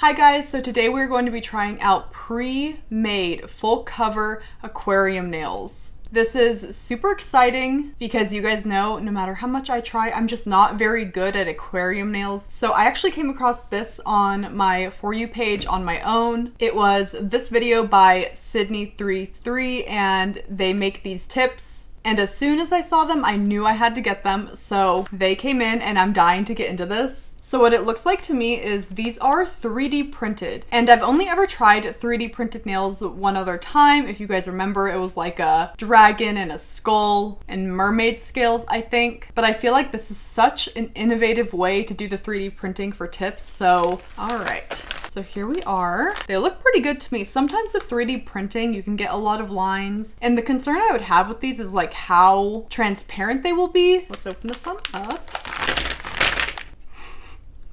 Hi guys, so today we're going to be trying out pre-made full cover aquarium nails. This is super exciting because you guys know no matter how much I try, I'm just not very good at aquarium nails. So I actually came across this on my For You page on my own. It was this video by Sydney33 and they make these tips. And as soon as I saw them, I knew I had to get them. So they came in and I'm dying to get into this. So what it looks like to me is these are 3D printed, and I've only ever tried 3D printed nails one other time. If you guys remember, it was like a dragon and a skull and mermaid scales, I think. But I feel like this is such an innovative way to do the 3D printing for tips. So, all right. So here we are. They look pretty good to me. Sometimes with 3D printing, you can get a lot of lines. And the concern I would have with these is like how transparent they will be. Let's open this one up.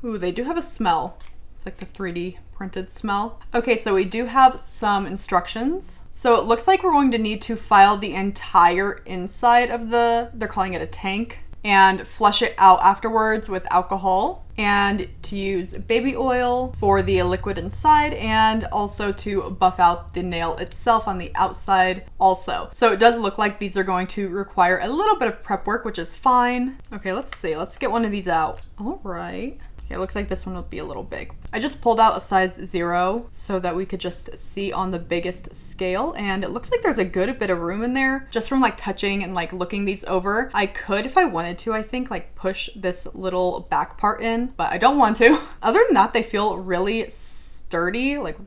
Ooh, they do have a smell. It's like the 3D printed smell. Okay, so we do have some instructions. So it looks like we're going to need to file the entire inside of they're calling it a tank, and flush it out afterwards with alcohol, and to use baby oil for the liquid inside, and also to buff out the nail itself on the outside also. So it does look like these are going to require a little bit of prep work, which is fine. Okay, let's see. Let's get one of these out. All right. It looks like this one will be a little big. I just pulled out a size 0 so that we could just see on the biggest scale, and it looks like there's a good bit of room in there just from like touching and like looking these over. I could, if I wanted to, I think like push this little back part in, but I don't want to. Other than that, they feel really sturdy, like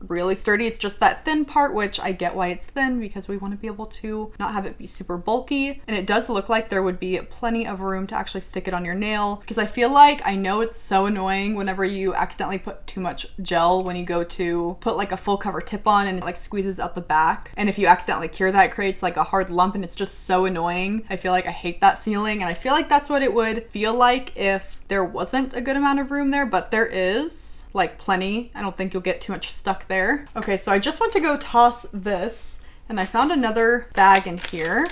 really sturdy. It's just that thin part, which I get why it's thin because we want to be able to not have it be super bulky. And it does look like there would be plenty of room to actually stick it on your nail, because I feel like, I know it's so annoying whenever you accidentally put too much gel when you go to put like a full cover tip on and it like squeezes out the back. And if you accidentally cure that, it creates like a hard lump and it's just so annoying. I feel like I hate that feeling, and I feel like that's what it would feel like if there wasn't a good amount of room there, but there is. Like plenty. I don't think you'll get too much stuck there. Okay, so I just went to go toss this, and I found another bag in here.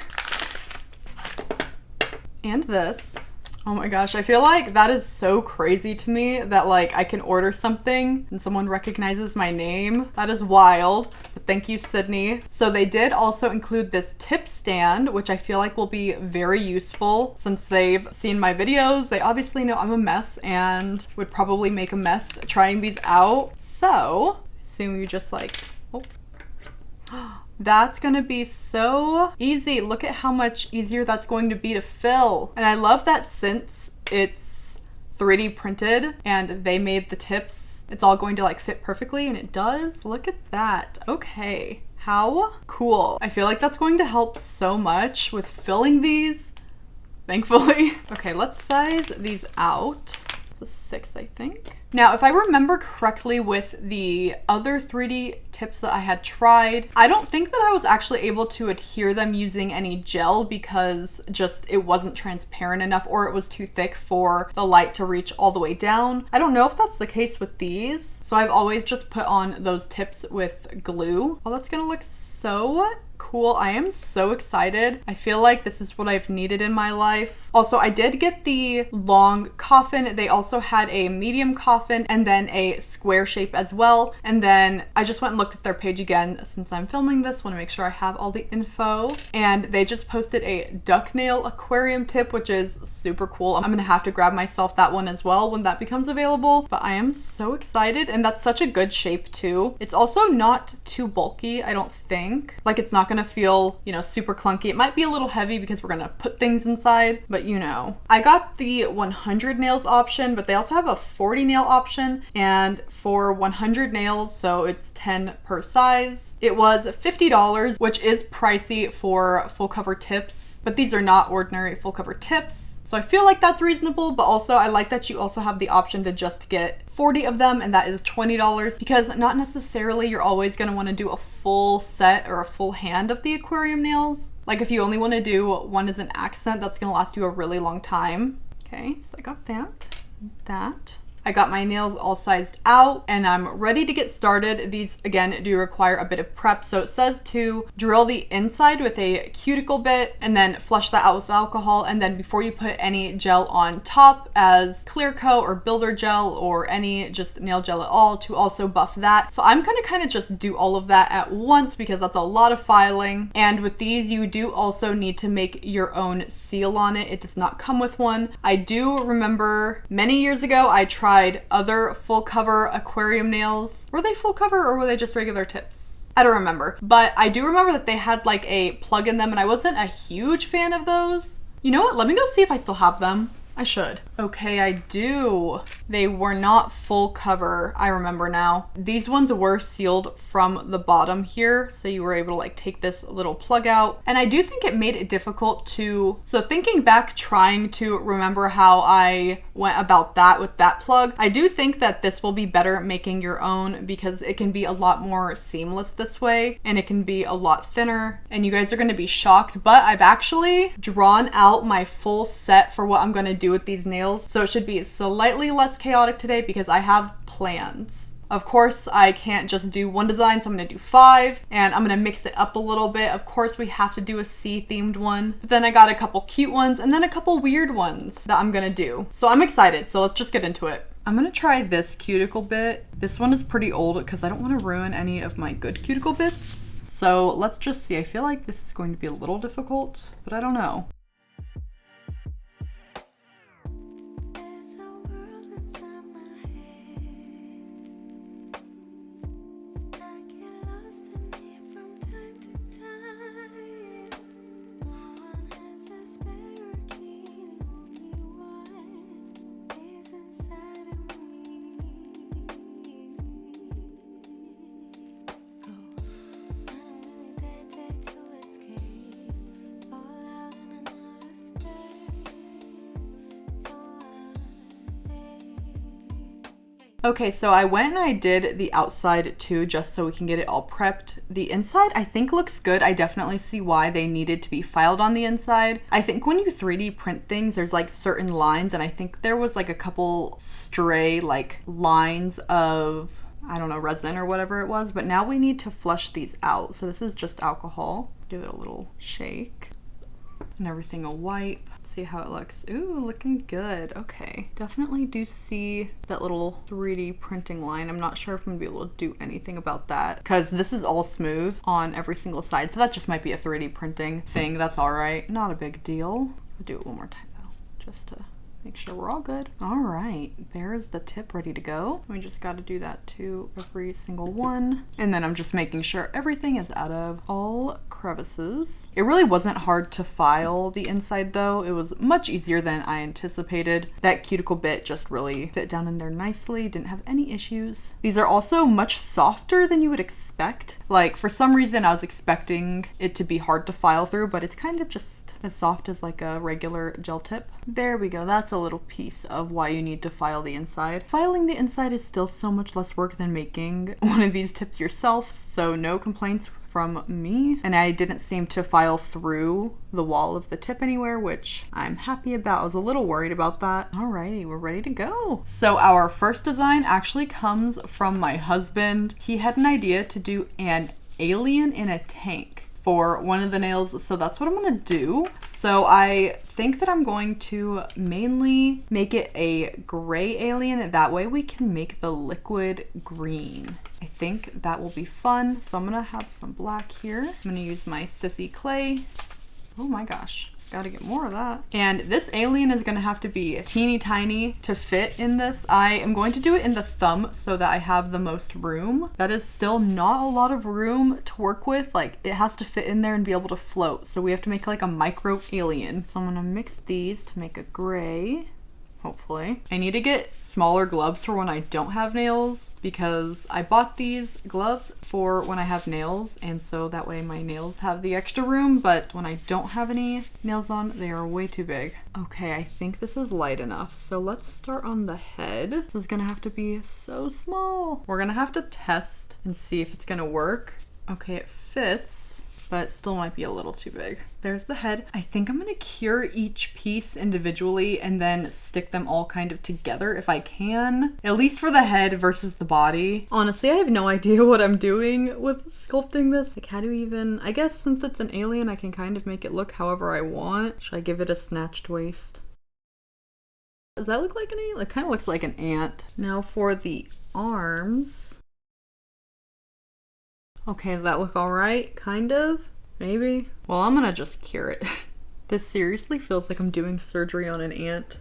And this. Oh my gosh, I feel like that is so crazy to me that like I can order something and someone recognizes my name. That is wild, but thank you, Sydney. So they did also include this tip stand, which I feel like will be very useful since they've seen my videos. They obviously know I'm a mess and would probably make a mess trying these out. So, assume you just like, oh. That's gonna be so easy. Look at how much easier that's going to be to fill. And I love that since it's 3D printed and they made the tips, it's all going to like fit perfectly, and it does. Look at that. Okay, how cool. I feel like that's going to help so much with filling these, thankfully. Okay, let's size these out. It's a 6, I think. Now, if I remember correctly with the other 3D tips that I had tried, I don't think that I was actually able to adhere them using any gel because just it wasn't transparent enough, or it was too thick for the light to reach all the way down. I don't know if that's the case with these. So I've always just put on those tips with glue. Oh, that's gonna look so cool. I am so excited. I feel like this is what I've needed in my life. Also, I did get the long coffin. They also had a medium coffin and then a square shape as well. And then I just went and looked at their page again since I'm filming this. Want to make sure I have all the info. And they just posted a duck nail aquarium tip, which is super cool. I'm gonna have to grab myself that one as well when that becomes available. But I am so excited, and that's such a good shape too. It's also not too bulky, I don't think. Like, it's not gonna feel, you know, super clunky. It might be a little heavy because we're gonna put things inside, but you know. I got the 100 nails option, but they also have a 40 nail option, and for 100 nails, so it's 10 per size, it was $50, which is pricey for full cover tips, but these are not ordinary full cover tips. So I feel like that's reasonable, but also I like that you also have the option to just get 40 of them, and that is $20, because not necessarily you're always going to want to do a full set or a full hand of the aquarium nails. Like if you only want to do one as an accent, that's going to last you a really long time. Okay, so I got that. I got my nails all sized out and I'm ready to get started. These again do require a bit of prep. So it says to drill the inside with a cuticle bit and then flush that out with alcohol. And then before you put any gel on top as clear coat or builder gel or any just nail gel at all, to also buff that. So I'm gonna kind of just do all of that at once because that's a lot of filing. And with these, you do also need to make your own seal on it. It does not come with one. I do remember many years ago, I tried other full cover aquarium nails. Were they full cover or were they just regular tips? I don't remember, but I do remember that they had like a plug in them and I wasn't a huge fan of those. You know what? Let me go see if I still have them. I should. Okay, I do. They were not full cover. I remember now. These ones were sealed from the bottom here. So you were able to like take this little plug out. And I do think it made it difficult to, so thinking back, trying to remember how I went about that with that plug, I do think that this will be better making your own because it can be a lot more seamless this way and it can be a lot thinner and you guys are going to be shocked, but I've actually drawn out my full set for what I'm going to do with these nails. So it should be slightly less chaotic today because I have plans. Of course, I can't just do one design, so I'm gonna do 5 and I'm gonna mix it up a little bit. Of course, we have to do a sea themed one, but then I got a couple cute ones and then a couple weird ones that I'm gonna do. So I'm excited, so let's just get into it. I'm gonna try this cuticle bit. This one is pretty old because I don't wanna ruin any of my good cuticle bits. So let's just see. I feel like this is going to be a little difficult, but I don't know. Okay, so I went and I did the outside too, just so we can get it all prepped. The inside I think looks good. I definitely see why they needed to be filed on the inside. I think when you 3D print things, there's like certain lines, and I think there was like a couple stray like lines of, I don't know, resin or whatever it was, but now we need to flush these out. So this is just alcohol. Give it a little shake and everything will wipe. See how it looks. Ooh, looking good. Okay, definitely do see that little 3D printing line. I'm not sure if I'm gonna be able to do anything about that because this is all smooth on every single side, so that just might be a 3D printing thing. That's all right, not a big deal. I'll do it one more time though, just to make sure we're all good. All right, there's the tip ready to go. We just got to do that to every single one. And then I'm just making sure everything is out of all crevices. It really wasn't hard to file the inside though. It was much easier than I anticipated. That cuticle bit just really fit down in there nicely. Didn't have any issues. These are also much softer than you would expect. Like for some reason I was expecting it to be hard to file through, but it's kind of just as soft as like a regular gel tip. There we go. That's a little piece of why you need to file the inside. Filing the inside is still so much less work than making one of these tips yourself, so no complaints from me. And I didn't seem to file through the wall of the tip anywhere, which I'm happy about. I was a little worried about that. Alrighty, we're ready to go. So our first design actually comes from my husband. He had an idea to do an alien in a tank for one of the nails, so that's what I'm gonna do. So I think that I'm going to mainly make it a gray alien, that way we can make the liquid green. I think that will be fun. So I'm gonna have some black here. I'm gonna use my Sissy clay. Oh my gosh. Gotta get more of that. And this alien is gonna have to be teeny tiny to fit in this. I am going to do it in the thumb so that I have the most room. That is still not a lot of room to work with. Like it has to fit in there and be able to float. So we have to make like a micro alien. So I'm gonna mix these to make a gray. Hopefully. I need to get smaller gloves for when I don't have nails because I bought these gloves for when I have nails, and so that way my nails have the extra room, but when I don't have any nails on, they are way too big. Okay, I think this is light enough. So let's start on the head. This is gonna have to be so small. We're gonna have to test and see if it's gonna work. Okay, it fits. but still might be a little too big. There's the head. I think I'm gonna cure each piece individually and then stick them all kind of together if I can, at least for the head versus the body. Honestly, I have no idea what I'm doing with sculpting this. Like, how do you even, I guess since it's an alien, I can kind of make it look however I want. Should I give it a snatched waist? Does that look like an alien? It kind of looks like an ant. Now for the arms. Okay, does that look all right? Kind of? Maybe? Well, I'm gonna just cure it. This seriously feels like I'm doing surgery on an ant.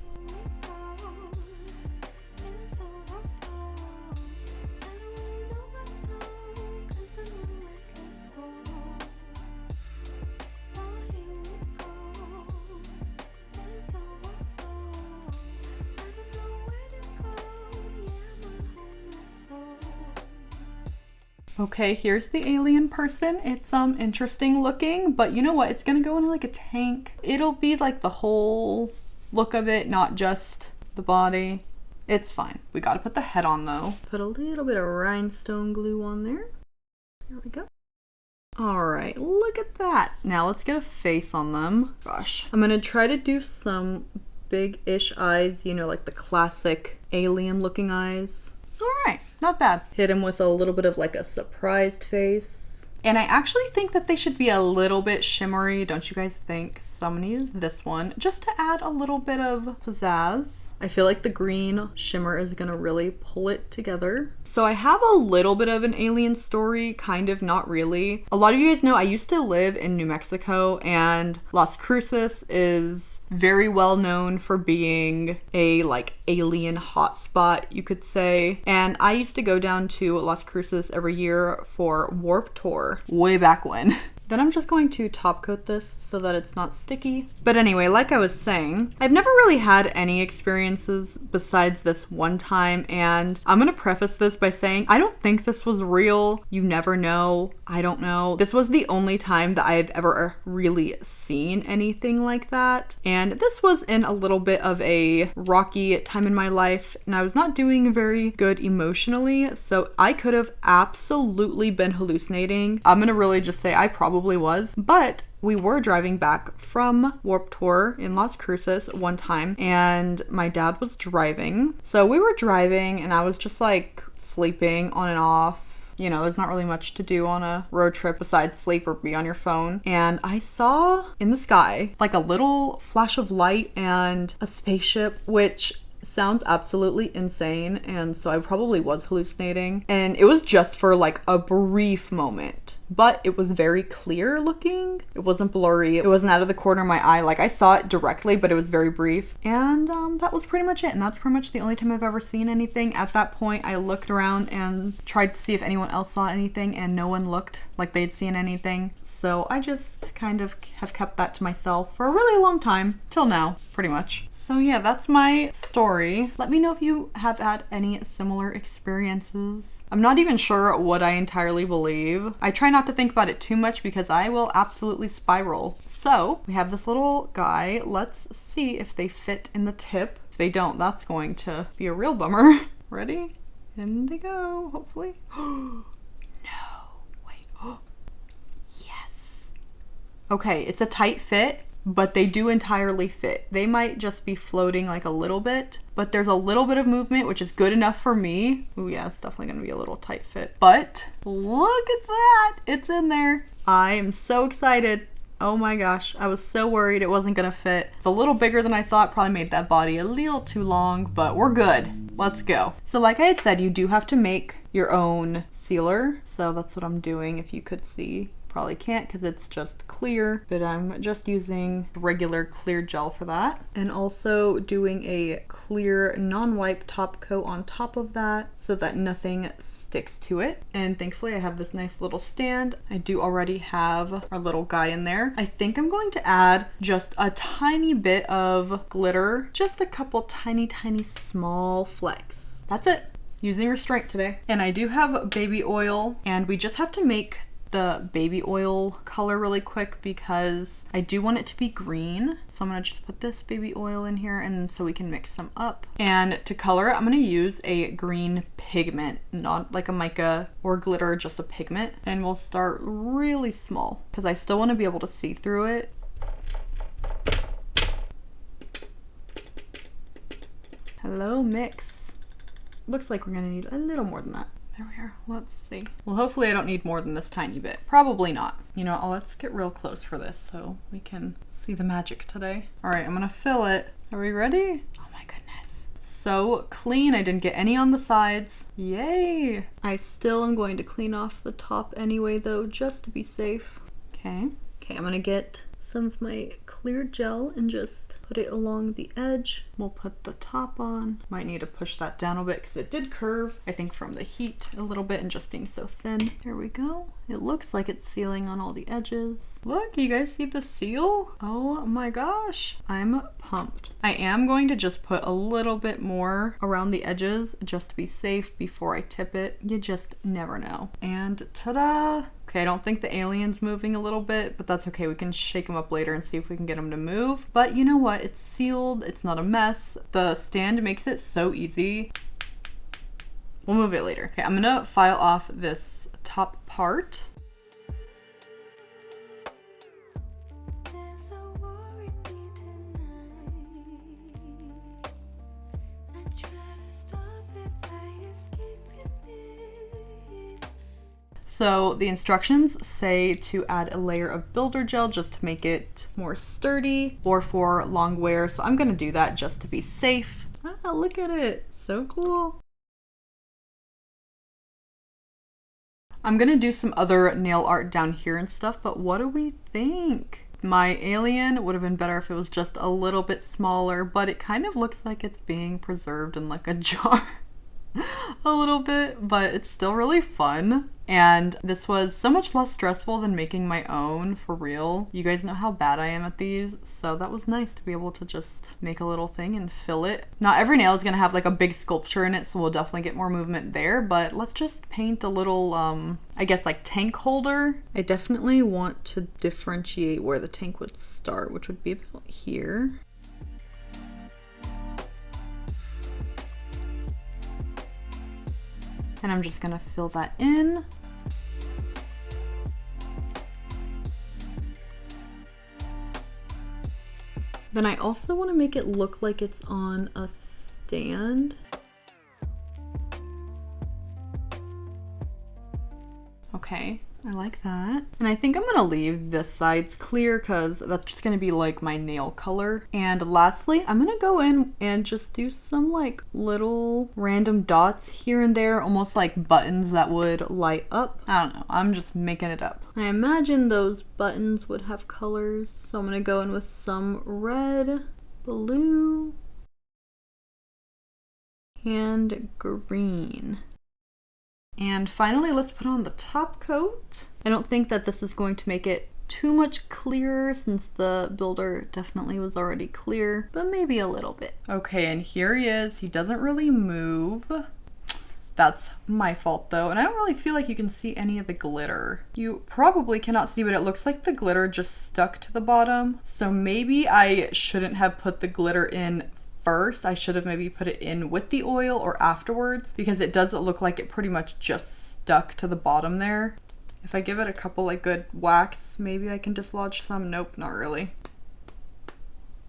Okay, here's the alien person. It's interesting looking, but you know what? It's gonna go into like a tank. It'll be like the whole look of it, not just the body. It's fine. We gotta put the head on though. Put a little bit of rhinestone glue on there. There we go. All right, look at that. Now let's get a face on them. Gosh, I'm gonna try to do some big-ish eyes, you know, like the classic alien looking eyes. All right, not bad. Hit him with a little bit of like a surprised face. And I actually think that they should be a little bit shimmery, don't you guys think? So I'm gonna use this one just to add a little bit of pizzazz. I feel like the green shimmer is gonna really pull it together. So I have a little bit of an alien story, kind of, not really. A lot of you guys know I used to live in New Mexico, and Las Cruces is very well known for being a like alien hotspot, you could say. And I used to go down to Las Cruces every year for Warped Tour way back when. Then I'm just going to top coat this so that it's not sticky. But anyway, like I was saying, I've never really had any experiences besides this one time, and I'm gonna preface this by saying I don't think this was real. You never know. I don't know. This was the only time that I've ever really seen anything like that. And this was in a little bit of a rocky time in my life, and I was not doing very good emotionally, so I could have absolutely been hallucinating. I'm gonna really just say I probably was, but we were driving back from Warped Tour in Las Cruces one time, and my dad was driving. So we were driving, and I was just like sleeping on and off. You know, there's not really much to do on a road trip besides sleep or be on your phone. And I saw in the sky like a little flash of light and a spaceship, which sounds absolutely insane, and so I probably was hallucinating. And it was just for like a brief moment, but it was very clear looking. It wasn't blurry. It wasn't out of the corner of my eye. Like, I saw it directly, but it was very brief. And that was pretty much it. And that's pretty much the only time I've ever seen anything. At that point, I looked around and tried to see if anyone else saw anything, and no one looked like they'd seen anything. So I just kind of have kept that to myself for a really long time, till now, pretty much. So yeah, that's my story. Let me know if you have had any similar experiences. I'm not even sure what I entirely believe. I try not to think about it too much because I will absolutely spiral. So we have this little guy. Let's see if they fit in the tip. If they don't, that's going to be a real bummer. Ready? In they go, hopefully. No, wait. Yes. Okay, it's a tight fit, but they do entirely fit. They might just be floating like a little bit, but there's a little bit of movement, which is good enough for me. Oh yeah, it's definitely gonna be a little tight fit, but look at that, it's in there. I am so excited. Oh my gosh, I was so worried it wasn't gonna fit. It's a little bigger than I thought, probably made that body a little too long, but we're good. Let's go. So like I had said, you do have to make your own sealer. So that's what I'm doing, if you could see. Probably can't because it's just clear, but I'm just using regular clear gel for that. And also doing a clear non-wipe top coat on top of that so that nothing sticks to it. And thankfully I have this nice little stand. I do already have our little guy in there. I think I'm going to add just a tiny bit of glitter, just a couple tiny small flecks. That's it. Using restraint today. And I do have baby oil, and we just have to make the baby oil color really quick because I do want it to be green. So I'm gonna just put this baby oil in here and so we can mix them up. And to color it, I'm gonna use a green pigment, not like a mica or glitter, just a pigment. And we'll start really small because I still wanna be able to see through it. Hello, mix. Looks like we're gonna need a little more than that. There we are. Let's see. Well, hopefully I don't need more than this tiny bit. Probably not. You know, let's get real close for this so we can see the magic today. All right, I'm gonna fill it. Are we ready? Oh my goodness. So clean. I didn't get any on the sides. Yay. I still am going to clean off the top anyway though, just to be safe. Okay. Okay, I'm gonna get some of my clear gel and just put it along the edge. We'll put the top on. Might need to push that down a bit because it did curve, I think from the heat a little bit and just being so thin. There we go. It looks like it's sealing on all the edges. Look, you guys see the seal? Oh my gosh, I'm pumped. I am going to just put a little bit more around the edges just to be safe before I tip it. You just never know. And ta-da! Okay, I don't think the alien's moving a little bit, but that's okay. We can shake him up later and see if we can get him to move. But you know what? It's sealed. It's not a mess. The stand makes it so easy. We'll move it later. Okay, I'm gonna file off this top part. So the instructions say to add a layer of builder gel just to make it more sturdy or for long wear. So I'm gonna do that just to be safe. Ah, look at it, so cool. I'm gonna do some other nail art down here and stuff, but what do we think? My alien would have been better if it was just a little bit smaller, but it kind of looks like it's being preserved in like a jar. A little bit, but it's still really fun. And this was so much less stressful than making my own, for real. You guys know how bad I am at these, so that was nice to be able to just make a little thing and fill it. Not every nail is gonna have like a big sculpture in it, so we'll definitely get more movement there, but let's just paint a little, I guess like tank holder. I definitely want to differentiate where the tank would start, which would be about here. And I'm just gonna fill that in. Then I also want to make it look like it's on a stand. Okay, I like that. And I think I'm gonna leave this sides clear because that's just gonna be like my nail color. And lastly, I'm gonna go in and just do some like little random dots here and there, almost like buttons that would light up. I don't know, I'm just making it up. I imagine those buttons would have colors. So I'm gonna go in with some red, blue, and green. And finally, let's put on the top coat. I don't think that this is going to make it too much clearer since the builder definitely was already clear, but maybe a little bit. Okay, and here he is. He doesn't really move. That's my fault though, and I don't really feel like you can see any of the glitter. You probably cannot see, but it looks like the glitter just stuck to the bottom. So maybe I shouldn't have put the glitter in first. I should have maybe put it in with the oil or afterwards because it doesn't look like it pretty much just stuck to the bottom there. If I give it a couple like good whacks, maybe I can dislodge some. Nope, not really.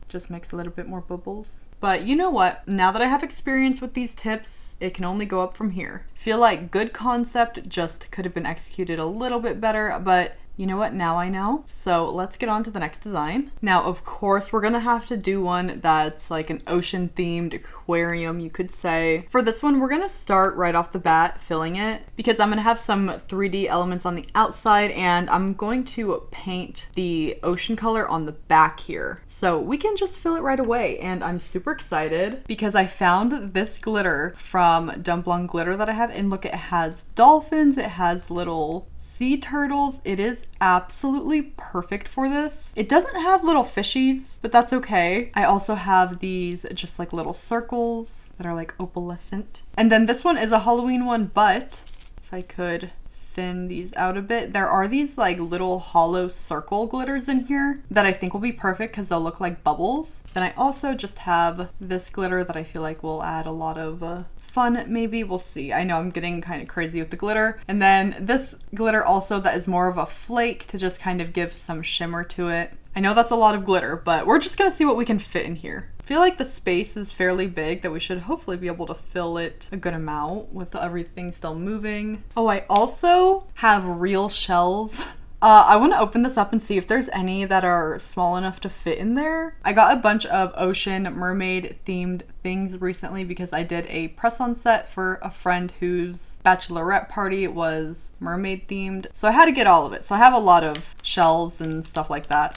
Just makes a little bit more bubbles. But you know what? Now that I have experience with these tips, it can only go up from here. Feel like good concept, just could have been executed a little bit better, but you know what? Now I know. So let's get on to the next design. Now, of course, we're gonna have to do one that's like an ocean themed aquarium, you could say. For this one, we're gonna start right off the bat filling it because I'm gonna have some 3D elements on the outside and I'm going to paint the ocean color on the back here. So we can just fill it right away. And I'm super excited because I found this glitter from Dumplung Glitter that I have. And look, it has dolphins, it has little sea turtles. It is absolutely perfect for this. It doesn't have little fishies, but that's okay. I also have these just like little circles that are like opalescent. And then this one is a Halloween one, but if I could thin these out a bit. There are these like little hollow circle glitters in here that I think will be perfect because they'll look like bubbles. Then I also just have this glitter that I feel like will add a lot of fun, maybe. We'll see. I know I'm getting kind of crazy with the glitter. And then this glitter also that is more of a flake to just kind of give some shimmer to it. I know that's a lot of glitter, but we're just gonna see what we can fit in here. I feel like the space is fairly big that we should hopefully be able to fill it a good amount with everything still moving. Oh, I also have real shells. I want to open this up and see if there's any that are small enough to fit in there. I got a bunch of ocean mermaid themed things recently because I did a press-on set for a friend whose bachelorette party was mermaid themed. So I had to get all of it. So I have a lot of shells and stuff like that.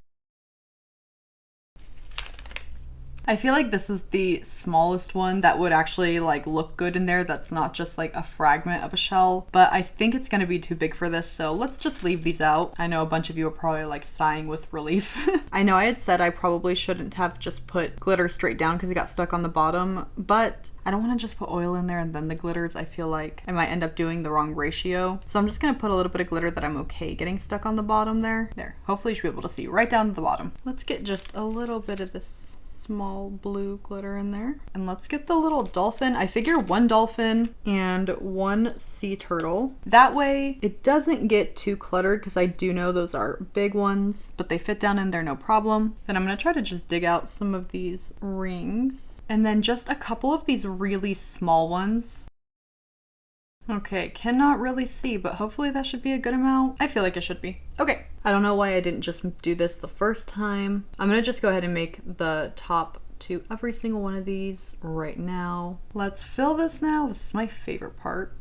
I feel like this is the smallest one that would actually like look good in there. That's not just like a fragment of a shell, but I think it's gonna be too big for this. So let's just leave these out. I know a bunch of you are probably like sighing with relief. I know I had said I probably shouldn't have just put glitter straight down because it got stuck on the bottom, but I don't want to just put oil in there and then the glitters. I feel like I might end up doing the wrong ratio. So I'm just going to put a little bit of glitter that I'm okay getting stuck on the bottom there. There, hopefully you should be able to see right down to the bottom. Let's get just a little bit of this small blue glitter in there. And let's get the little dolphin. I figure one dolphin and one sea turtle. That way it doesn't get too cluttered because I do know those are big ones, but they fit down in there no problem. Then I'm going to try to just dig out some of these rings. And then just a couple of these really small ones. Okay, cannot really see, but hopefully that should be a good amount. I feel like it should be. Okay, I don't know why I didn't just do this the first time. I'm gonna just go ahead and make the top to every single one of these right now. Let's fill this now. This is my favorite part.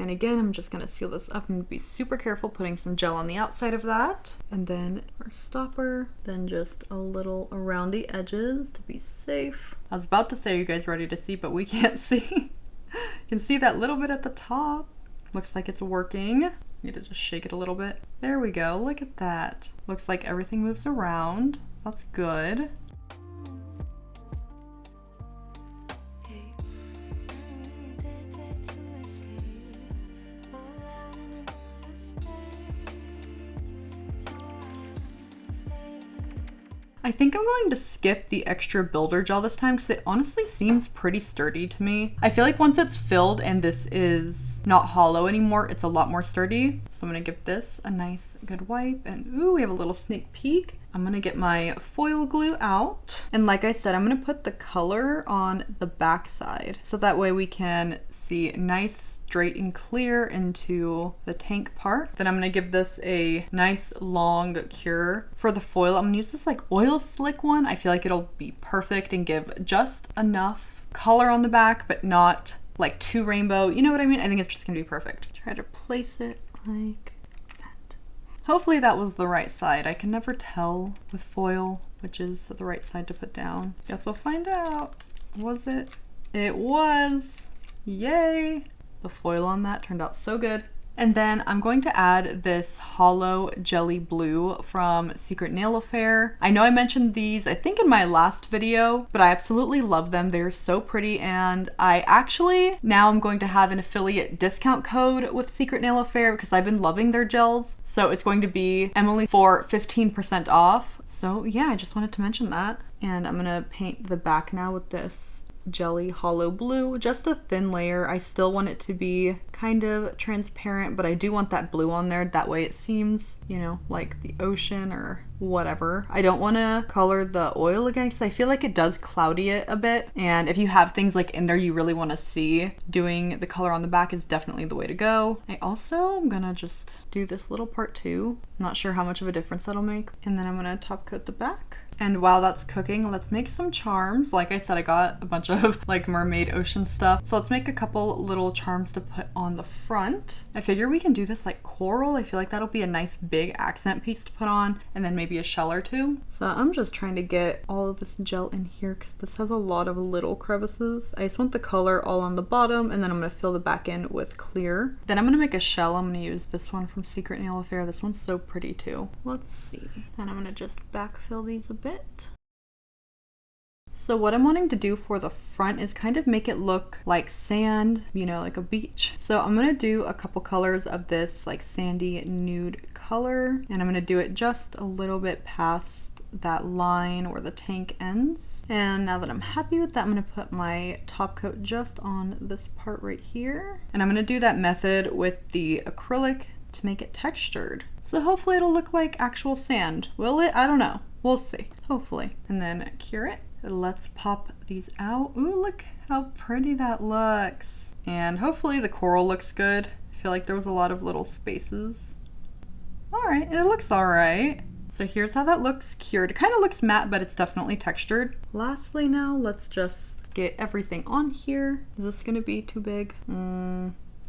And again, I'm just gonna seal this up and be super careful putting some gel on the outside of that. And then our stopper, then just a little around the edges to be safe. I was about to say, are you guys ready to see, but we can't see. You can see that little bit at the top. Looks like it's working. Need to just shake it a little bit. There we go, look at that. Looks like everything moves around. That's good. I think I'm going to skip the extra builder gel this time because it honestly seems pretty sturdy to me. I feel like once it's filled and this is not hollow anymore, it's a lot more sturdy. So I'm gonna give this a nice good wipe, and ooh, we have a little sneak peek. I'm gonna get my foil glue out. And like I said, I'm gonna put the color on the back side so that way we can see nice, straight and clear into the tank part. Then I'm gonna give this a nice long cure. For the foil, I'm gonna use this like oil slick one. I feel like it'll be perfect and give just enough color on the back, but not like too rainbow. You know what I mean? I think it's just gonna be perfect. Try to place it like that. Hopefully that was the right side. I can never tell with foil which is the right side to put down. Guess we'll find out. Was it? It was. Yay! The foil on that turned out so good. And then I'm going to add this hollow jelly blue from Secret Nail Affair. I know I mentioned these, I think in my last video, but I absolutely love them. They're so pretty, and I actually now I'm going to have an affiliate discount code with Secret Nail Affair because I've been loving their gels. So it's going to be Emily for 15% off. So yeah, I just wanted to mention that. And I'm gonna paint the back now with this jelly hollow blue, just a thin layer. I still want it to be kind of transparent, but I do want that blue on there. That way it seems, you know, like the ocean or whatever. I don't want to color the oil again because I feel like it does cloudy it a bit. And if you have things like in there you really want to see, doing the color on the back is definitely the way to go. I also am gonna just do this little part too. Not sure how much of a difference that'll make. And then I'm gonna top coat the back. And while that's cooking, let's make some charms. Like I said, I got a bunch of like mermaid ocean stuff. So let's make a couple little charms to put on the front. I figure we can do this like coral. I feel like that'll be a nice big accent piece to put on, and then maybe a shell or two. So I'm just trying to get all of this gel in here because this has a lot of little crevices. I just want the color all on the bottom, and then I'm gonna fill the back in with clear. Then I'm gonna make a shell. I'm gonna use this one from Secret Nail Affair. This one's so pretty too. Let's see. Then I'm gonna just backfill these a bit. So what I'm wanting to do for the front is kind of make it look like sand, you know, like a beach. So I'm gonna do a couple colors of this like sandy nude color, and I'm gonna do it just a little bit past that line where the tank ends. And now that I'm happy with that, I'm gonna put my top coat just on this part right here. And I'm gonna do that method with the acrylic to make it textured. So hopefully it'll look like actual sand. Will it? I don't know. We'll see. Hopefully. And then cure it. Let's pop these out. Ooh, look how pretty that looks. And hopefully the coral looks good. I feel like there was a lot of little spaces. All right, it looks all right. So here's how that looks cured. It kind of looks matte, but it's definitely textured. Lastly now, let's just get everything on here. Is this gonna be too big?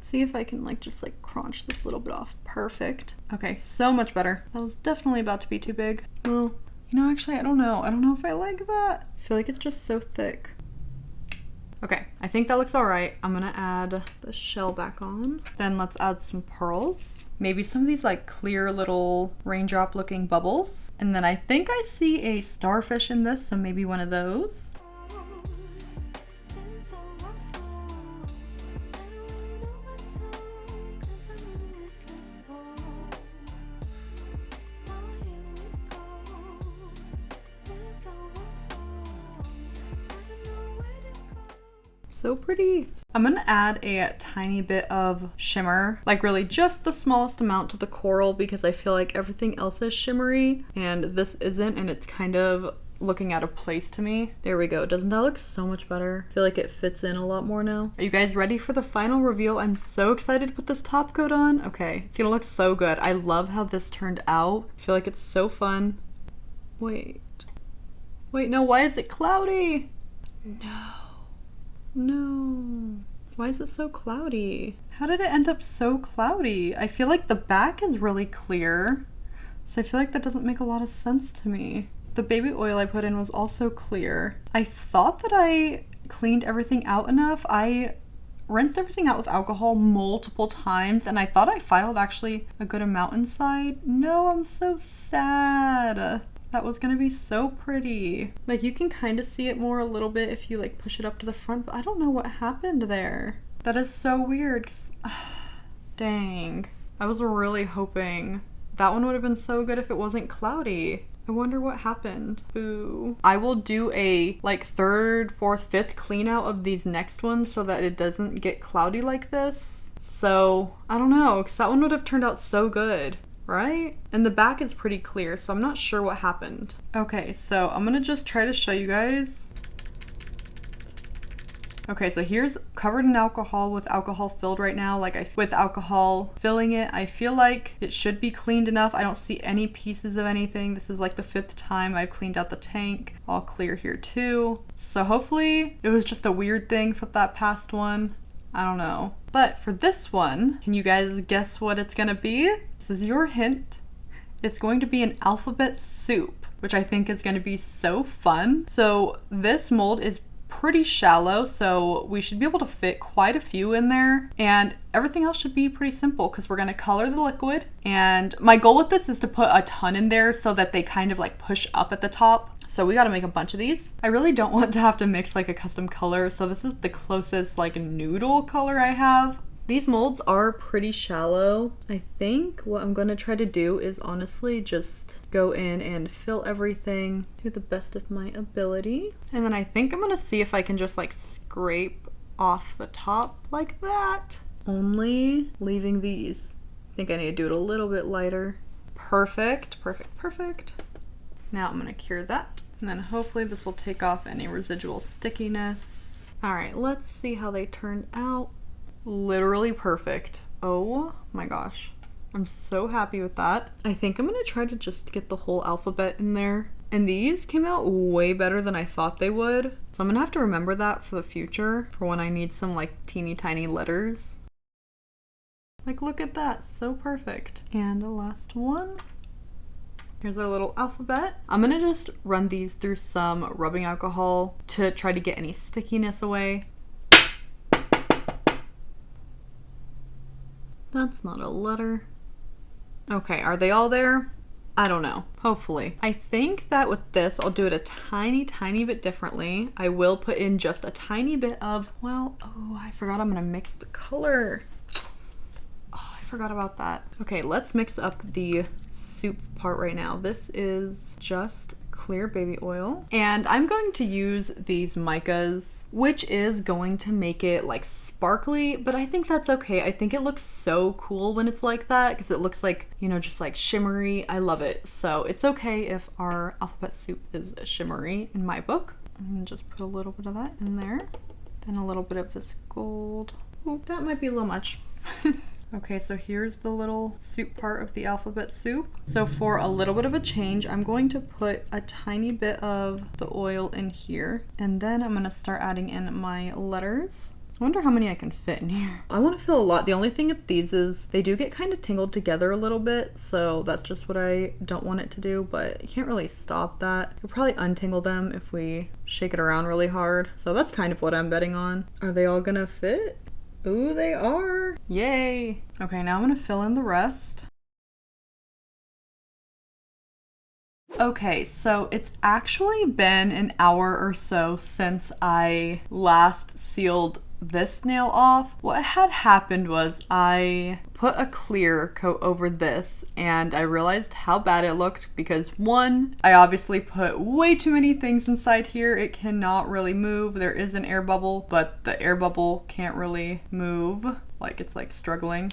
See if I can just crunch this little bit off. Perfect. Okay, so much better. That was definitely about to be too big. Well, you know, actually, I don't know. I don't know if I like that. I feel like it's just so thick. Okay, I think that looks all right. I'm gonna add the shell back on. Then let's add some pearls. Maybe some of these clear little raindrop looking bubbles. And then I think I see a starfish in this, so maybe one of those. So pretty. I'm gonna add a tiny bit of shimmer, really just the smallest amount to the coral, because I feel like everything else is shimmery and this isn't, and it's kind of looking out of place to me. There we go. Doesn't that look so much better? I feel like it fits in a lot more now. Are you guys ready for the final reveal? I'm so excited to put this top coat on. Okay, it's gonna look so good. I love how this turned out. I feel like it's so fun. Wait, no, why is it cloudy? No. Why is it so cloudy? How did it end up so cloudy? I feel like the back is really clear, so I feel like that doesn't make a lot of sense to me. The baby oil I put in was also clear. I thought that I cleaned everything out enough. I rinsed everything out with alcohol multiple times, and I thought I filed actually a good amount inside. No, I'm so sad. That was gonna be so pretty. You can kind of see it more a little bit if you push it up to the front, but I don't know what happened there. That is so weird. Dang. I was really hoping that one would have been so good if it wasn't cloudy. I wonder what happened. Boo. I will do a third, fourth, fifth clean out of these next ones so that it doesn't get cloudy like this. So I don't know, because that one would have turned out so good. Right? And the back is pretty clear, so I'm not sure what happened. Okay, so I'm gonna just try to show you guys. Okay, so here's covered in alcohol with alcohol filled right now. With alcohol filling it, I feel like it should be cleaned enough. I don't see any pieces of anything. This is the 5th time I've cleaned out the tank. All clear here too. So hopefully it was just a weird thing for that past one. I don't know. But for this one, can you guys guess what it's gonna be? This is your hint. It's going to be an alphabet soup, which I think is going to be so fun. So this mold is pretty shallow, so we should be able to fit quite a few in there, and everything else should be pretty simple because we're going to color the liquid. And my goal with this is to put a ton in there so that they kind of push up at the top. So we got to make a bunch of these. I really don't want to have to mix a custom color, so this is the closest noodle color I have. These molds are pretty shallow. I think what I'm gonna try to do is honestly just go in and fill everything to the best of my ability. And then I think I'm gonna see if I can just scrape off the top like that. Only leaving these. I think I need to do it a little bit lighter. Perfect, perfect, perfect. Now I'm gonna cure that. And then hopefully this will take off any residual stickiness. All right, let's see how they turned out. Literally perfect. Oh my gosh. I'm so happy with that. I think I'm gonna try to just get the whole alphabet in there. And these came out way better than I thought they would. So I'm gonna have to remember that for the future, for when I need some teeny tiny letters. Look at that, so perfect. And the last one. Here's our little alphabet. I'm gonna just run these through some rubbing alcohol to try to get any stickiness away. That's not a letter. Okay, are they all there? I don't know. Hopefully. I think that with this, I'll do it a tiny bit differently. I will put in just a tiny bit of, well, oh, I forgot I'm gonna mix the color. Oh, I forgot about that. Okay, let's mix up the soup part right now. This is just clear baby oil, and I'm going to use these micas, which is going to make it like sparkly, but I think that's okay. I think it looks so cool when it's like that because it looks like, you know, just like shimmery. I love it. So it's okay if our alphabet soup is shimmery in my book. I'm gonna just put a little bit of that in there, then a little bit of this gold. Oh, that might be a little much. Okay, so here's the little soup part of the alphabet soup. So for a little bit of a change, I'm going to put a tiny bit of the oil in here, and then I'm gonna start adding in my letters. I wonder how many I can fit in here. I want to fill a lot. The only thing with these is they do get kind of tangled together a little bit, so that's just what I don't want it to do, but you can't really stop that. You'll probably untangle them if we shake it around really hard. So that's kind of what I'm betting on. Are they all gonna fit? Ooh, they are. Yay. Okay, now I'm gonna fill in the rest. Okay, so it's actually been an hour or so since I last sealed this nail off. What had happened was I put a clear coat over this and I realized how bad it looked because one, I obviously put way too many things inside here. It cannot really move. There is an air bubble, but the air bubble can't really move. Like it's like struggling.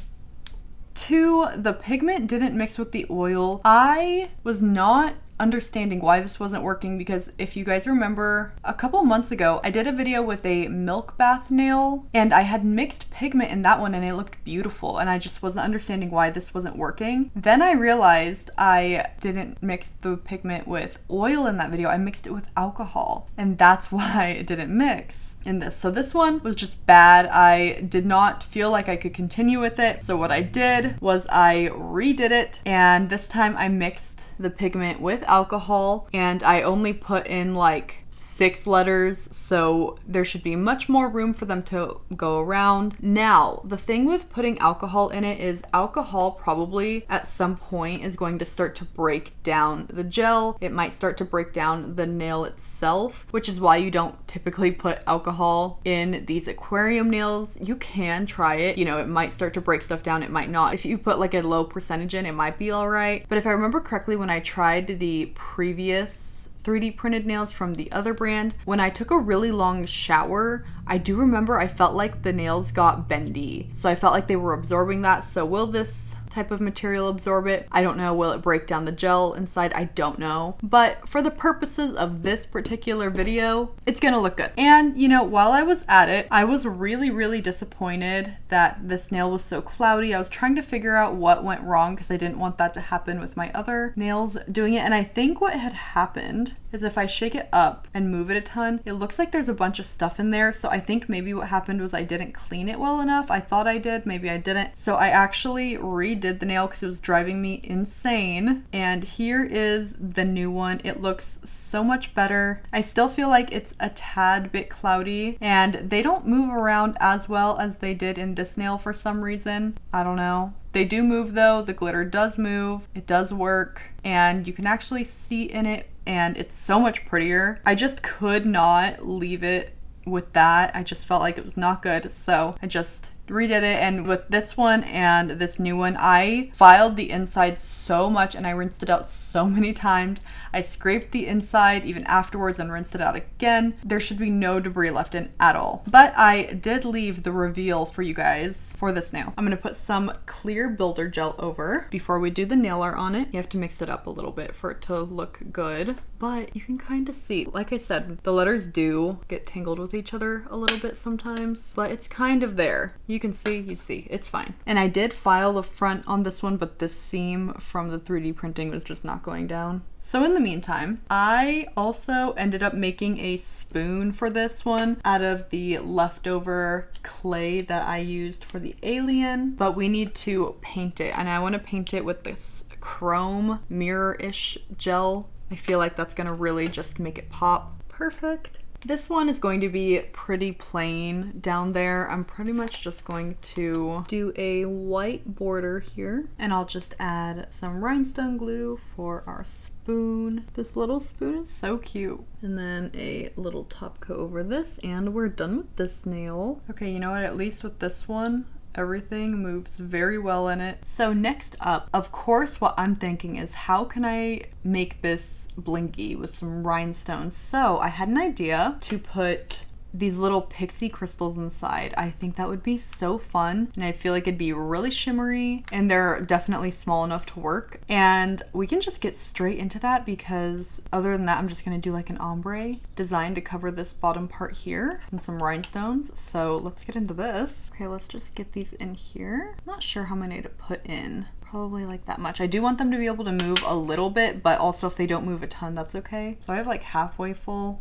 Two, the pigment didn't mix with the oil. I was not understanding why this wasn't working because if you guys remember a couple months ago I did a video with a milk bath nail and I had mixed pigment in that one and it looked beautiful and I just wasn't understanding why this wasn't working. Then I realized I didn't mix the pigment with oil in that video. I mixed it with alcohol and that's why it didn't mix in this. So this one was just bad. I did not feel like I could continue with it. So what I did was I redid it and this time I mixed the pigment with alcohol and I only put in like 6 letters, so there should be much more room for them to go around. Now, the thing with putting alcohol in it is alcohol probably at some point is going to start to break down the gel. It might start to break down the nail itself, which is why you don't typically put alcohol in these aquarium nails. You can try it, you know, it might start to break stuff down, it might not. If you put like a low percentage in, it might be all right. But if I remember correctly, when I tried the previous 3D printed nails from the other brand, when I took a really long shower, I do remember I felt like the nails got bendy. So I felt like they were absorbing that. So will this type of material absorb it? I don't know. Will it break down the gel inside? I don't know. But for the purposes of this particular video, it's gonna look good. And you know, while I was at it, I was really disappointed that this nail was so cloudy. I was trying to figure out what went wrong because I didn't want that to happen with my other nails doing it. And I think what had happened is if I shake it up and move it a ton, it looks like there's a bunch of stuff in there. So I think maybe what happened was I didn't clean it well enough. I thought I did, maybe I didn't. So I actually redid the nail because it was driving me insane. And here is the new one. It looks so much better. I still feel like it's a tad bit cloudy and they don't move around as well as they did in this nail for some reason. I don't know. They do move though. The glitter does move. It does work and you can actually see in it and it's so much prettier. I just could not leave it with that. I just felt like it was not good. So I just redid it. And with this one and this new one, I filed the inside so much and I rinsed it out so many times. I scraped the inside even afterwards and rinsed it out again. There should be no debris left in at all. But I did leave the reveal for you guys for this nail. I'm gonna put some clear builder gel over before we do the nail art on it. You have to mix it up a little bit for it to look good, but you can kind of see, like I said, the letters do get tangled with each other a little bit sometimes, but it's kind of there. You can see, it's fine. And I did file the front on this one, but this seam from the 3D printing was just not going down. So in the meantime, I also ended up making a spoon for this one out of the leftover clay that I used for the alien, but we need to paint it. And I want to paint it with this chrome mirror-ish gel. I feel like that's gonna really just make it pop. Perfect. This one is going to be pretty plain down there. I'm pretty much just going to do a white border here, and I'll just add some rhinestone glue for our spoon. This little spoon is so cute. And then a little top coat over this, and we're done with this nail. Okay, you know what? At least with this one, everything moves very well in it. So next up, of course, what I'm thinking is how can I make this blinky with some rhinestones? So I had an idea to put these little pixie crystals inside. I think that would be so fun, and I feel like it'd be really shimmery, and they're definitely small enough to work. And we can just get straight into that, because other than that, I'm just gonna do like an ombre design to cover this bottom part here and some rhinestones. So let's get into this. Okay, let's just get these in here. Not sure how many to put in. Probably like that much. I do want them to be able to move a little bit, but also if they don't move a ton, that's okay. So I have like halfway full.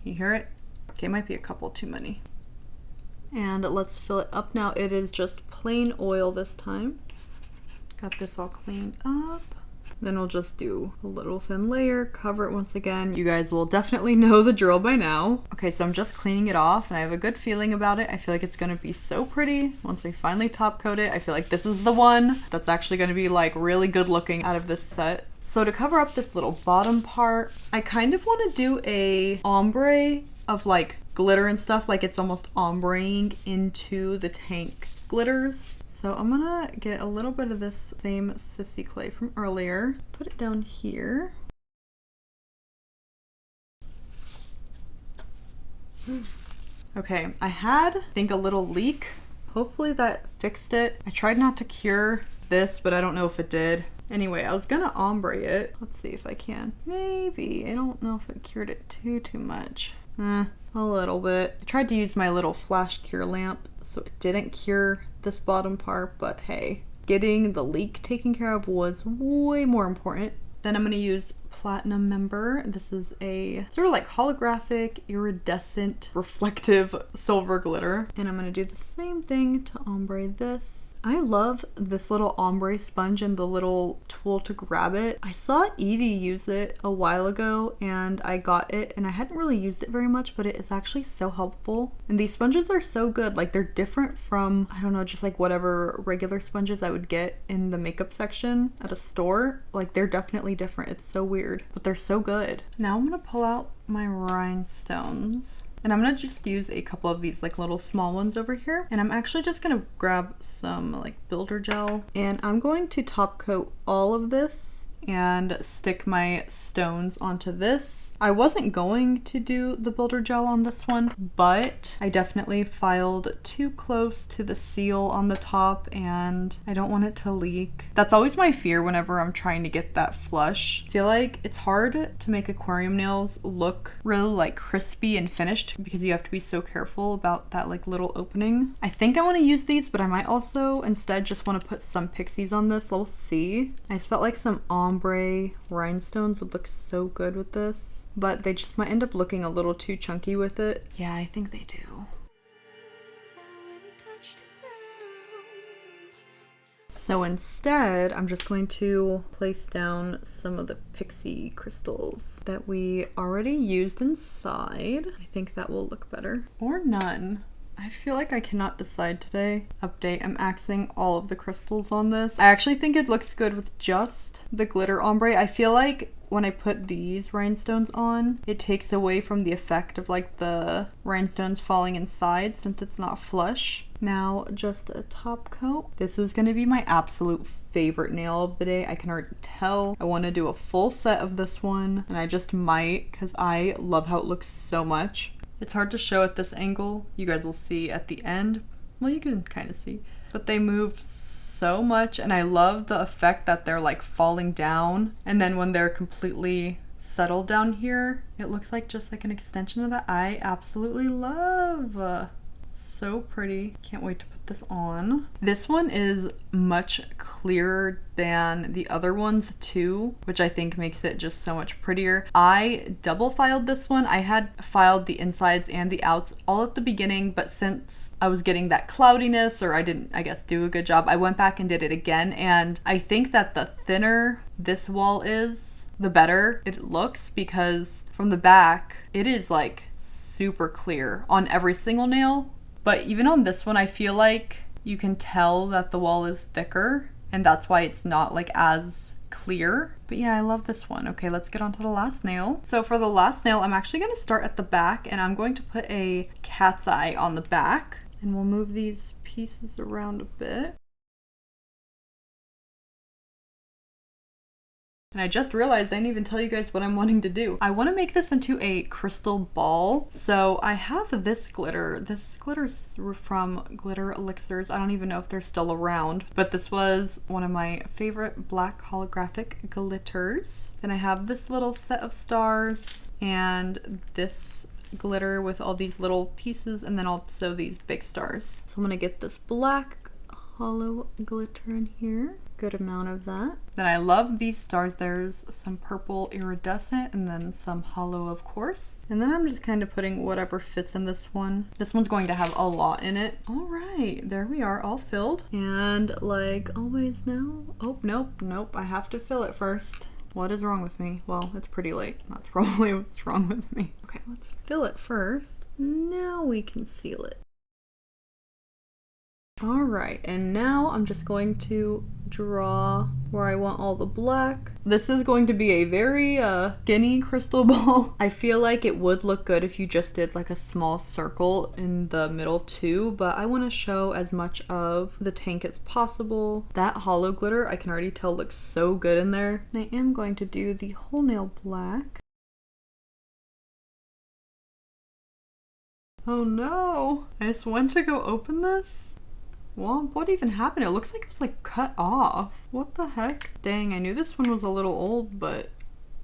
You hear it? Okay, might be a couple too many. And let's fill it up now. It is just plain oil this time. Got this all cleaned up. Then we'll just do a little thin layer, cover it once again. You guys will definitely know the drill by now. Okay, so I'm just cleaning it off, and I have a good feeling about it. I feel like it's gonna be so pretty once we finally top coat it. I feel like this is the one that's actually gonna be like really good looking out of this set. So to cover up this little bottom part, I kind of want to do a ombre of like glitter and stuff, like it's almost ombreing into the tank glitters. So I'm gonna get a little bit of this same sissy clay from earlier, put it down here. Okay, I had, I think, a little leak. Hopefully that fixed it. I tried not to cure this, but I don't know if it did. Anyway, I was gonna ombre it. Let's see if I can. Maybe. I don't know if it cured it too much. A little bit. I tried to use my little flash cure lamp, so it didn't cure this bottom part, but hey, getting the leak taken care of was way more important. Then I'm gonna use platinum member. This is a sort of like holographic, iridescent, reflective silver glitter. And I'm gonna do the same thing to ombre this. I love this little ombre sponge and the little tool to grab it. I saw Evie use it a while ago, and I got it, and I hadn't really used it very much, but it is actually so helpful. And these sponges are so good. Like, they're different from, I don't know, just like whatever regular sponges I would get in the makeup section at a store. Like, they're definitely different. It's so weird, but they're so good. Now I'm gonna pull out my rhinestones. And I'm gonna just use a couple of these like little small ones over here. And I'm actually just gonna grab some like builder gel, and I'm going to top coat all of this and stick my stones onto this. I wasn't going to do the builder gel on this one, but I definitely filed too close to the seal on the top, and I don't want it to leak. That's always my fear whenever I'm trying to get that flush. I feel like it's hard to make aquarium nails look really like crispy and finished, because you have to be so careful about that like little opening. I think I want to use these, but I might also instead just want to put some pixies on this. We'll see. I just felt like some ombre rhinestones would look so good with this, but they just might end up looking a little too chunky with it. Yeah, I think they do. So instead, I'm just going to place down some of the pixie crystals that we already used inside. I think that will look better. Or none. I feel like I cannot decide today. Update, I'm axing all of the crystals on this. I actually think it looks good with just the glitter ombre. I feel like when I put these rhinestones on, it takes away from the effect of like the rhinestones falling inside, since it's not flush. Now just a top coat. This is gonna be my absolute favorite nail of the day. I can already tell. I want to do a full set of this one, and I just might, because I love how it looks so much. It's hard to show at this angle. You guys will see at the end. Well, you can kind of see, but they move so much, and I love the effect that they're like falling down, and then when they're completely settled down here, it looks like just like an extension of that. I absolutely love. So pretty. Can't wait to put this on. This one is much clearer than the other ones too, which I think makes it just so much prettier. I double filed this one. I had filed the insides and the outs all at the beginning, but since I was getting that cloudiness, or I didn't, I guess, do a good job, I went back and did it again, and I think that the thinner this wall is, the better it looks, because from the back, it is like super clear on every single nail. But even on this one, I feel like you can tell that the wall is thicker, and that's why it's not like as clear. But yeah, I love this one. Okay, let's get on to the last nail. So for the last nail, I'm actually going to start at the back, and I'm going to put a cat's eye on the back, and we'll move these pieces around a bit. And I just realized I didn't even tell you guys what I'm wanting to do. I want to make this into a crystal ball. So I have this glitter. This glitter's from Glitter Elixirs. I don't even know if they're still around, but this was one of my favorite black holographic glitters. Then I have this little set of stars and this glitter with all these little pieces, and then also these big stars. So I'm gonna get this black hollow glitter in here. Good amount of that. Then I love these stars. There's some purple iridescent and then some hollow, of course. And then I'm just kind of putting whatever fits in this one. This one's going to have a lot in it. All right, there we are, all filled. And like always now, oh, nope, I have to fill it first. What is wrong with me? Well, it's pretty late. That's probably what's wrong with me. Okay, let's fill it first. Now we can seal it. All right, and now I'm just going to draw where I want all the black. This is going to be a very skinny crystal ball. I feel like it would look good if you just did like a small circle in the middle too, but I want to show as much of the tank as possible. That hollow glitter, I can already tell, looks so good in there. And I am going to do the whole nail black. Oh no, I just went to go open this. Well, what even happened? It looks like it was like cut off. What the heck? Dang, I knew this one was a little old, but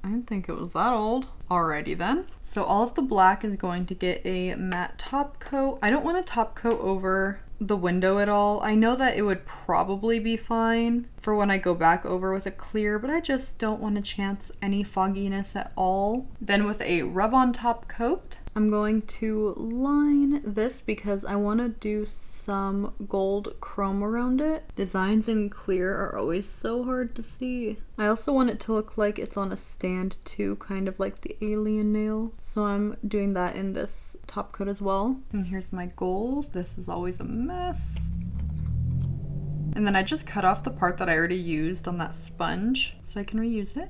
I didn't think it was that old. Alrighty then. So all of the black is going to get a matte top coat. I don't want to top coat over the window at all. I know that it would probably be fine for when I go back over with a clear, but I just don't want to chance any fogginess at all. Then with a rub-on top coat, I'm going to line this because I want to do some gold chrome around it. Designs in clear are always so hard to see. I also want it to look like it's on a stand too, kind of like the alien nail. So I'm doing that in this top coat as well. And here's my gold. This is always a mess. And then I just cut off the part that I already used on that sponge so I can reuse it.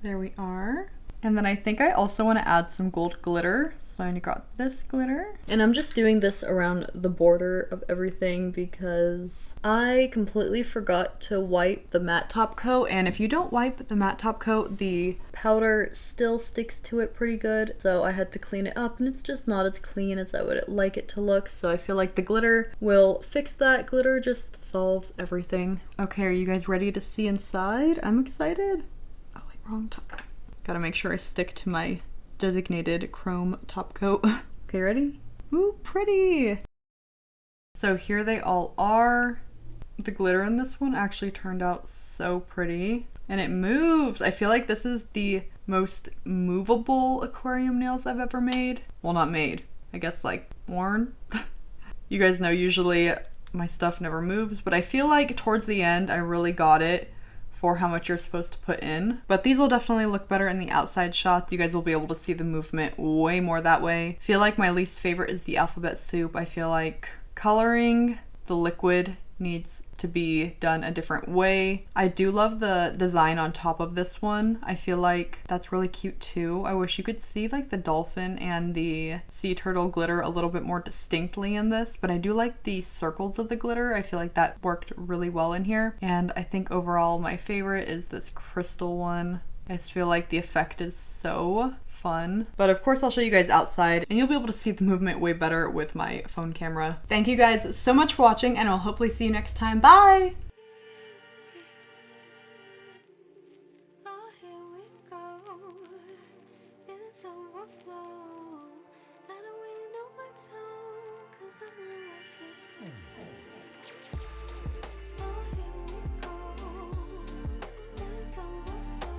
There we are. And then I think I also want to add some gold glitter. So I got this glitter. And I'm just doing this around the border of everything because I completely forgot to wipe the matte top coat. And if you don't wipe the matte top coat, the powder still sticks to it pretty good. So I had to clean it up and it's just not as clean as I would like it to look. So I feel like the glitter will fix that. Glitter just solves everything. Okay, are you guys ready to see inside? I'm excited. Oh wait, wrong top coat. Gotta make sure I stick to my designated chrome top coat. Okay, ready? Ooh, pretty! So here they all are. The glitter in this one actually turned out so pretty. And it moves! I feel like this is the most movable aquarium nails I've ever made. Well, not made. I guess like worn. You guys know usually my stuff never moves, but I feel like towards the end I really got it for how much you're supposed to put in. But these will definitely look better in the outside shots. You guys will be able to see the movement way more that way. I feel like my least favorite is the alphabet soup. I feel like coloring the liquid needs to be done a different way. I do love the design on top of this one. I feel like that's really cute too. I wish you could see like the dolphin and the sea turtle glitter a little bit more distinctly in this, but I do like the circles of the glitter. I feel like that worked really well in here. And I think overall my favorite is this crystal one. I just feel like the effect is so fun. But of course I'll show you guys outside and you'll be able to see the movement way better with my phone camera. Thank you guys so much for watching and I'll hopefully see you next time. Bye!